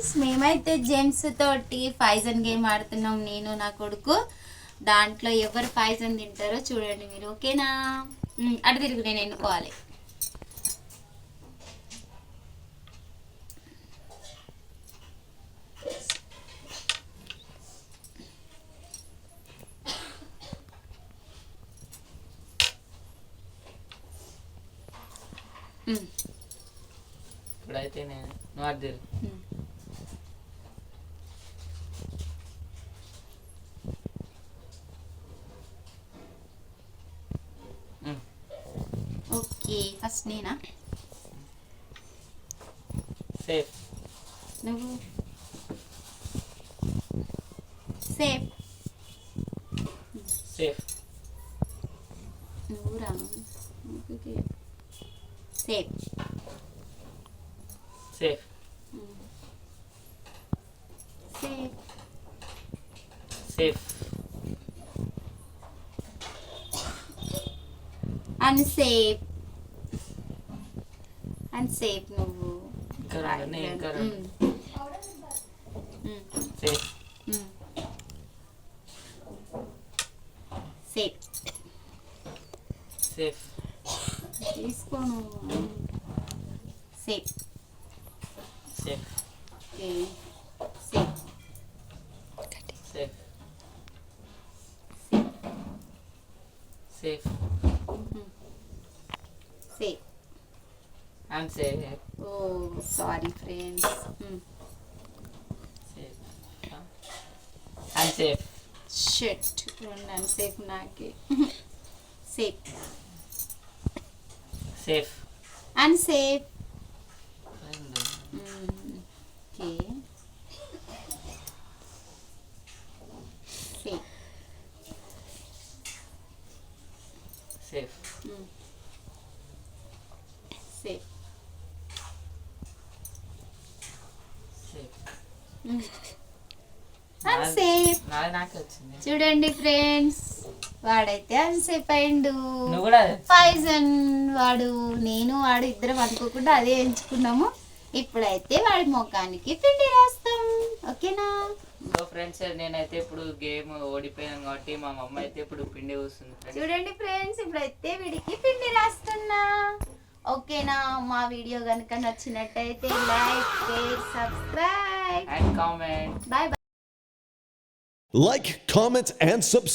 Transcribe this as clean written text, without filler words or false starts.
Friends, మేమైతే Gems తోటి Faizan game ఆడుతున్నాం, నేను నా కొడుకు. దాంట్లో ఎవరు ఫైజన్ తింటారో చూడండి మీరు, ఓకేనా? అటు తిరుగు, నేను ఎన్నుకోవాలి. ఇప్పుడైతే నేను నువ్వు అటు తిరుగు. ఓకే, ఫస్ట్ నేనా? సేఫ్. నువ్వు సేఫ్. సేఫ్. నువ్వు రా. Safe. Safe. Safe. Safe. Unsafe. Unsafe. నువ్వు సేఫ్. సేఫ్. సేఫ్. తీసుకోను. Safe. Safe. Okay, safe. Safe. Safe. Safe. And safe. Oh sorry friends. Safe. And safe. Shut, రెండు అన్సేఫ్ నాకే. Safe. Safe. Unsafe. Okay, safe. Safe. Safe. Safe. Unsafe. నాది నాకే వచ్చింది. చూడండి friends, వాడైతే unsafe అయిండు. నువ్వు కూడా ఫైజన్. వాడు నేను వాడు ఇద్దరం అనుకోకుండా అదే ఎంచుకున్నాము. ఇప్పుడైతే వాడి ముఖానికి పిండి రాస్తాం, ఓకేనా? సో ఫ్రెండ్స్, నేనైతే ఇప్పుడు గేమ్ ఓడిపోయాను కాబట్టి మా మమ్మ అయితే ఇప్పుడు పిండి పూస్తుంది. చూడండి ఫ్రెండ్స్, ఇప్పుడైతే వీడికి పిండి రాస్తున్నా, ఓకేనా? మా వీడియో కనుక నచ్చినట్టయితే like, share, subscribe and comment. Bye bye. Like, comment, and subscribe.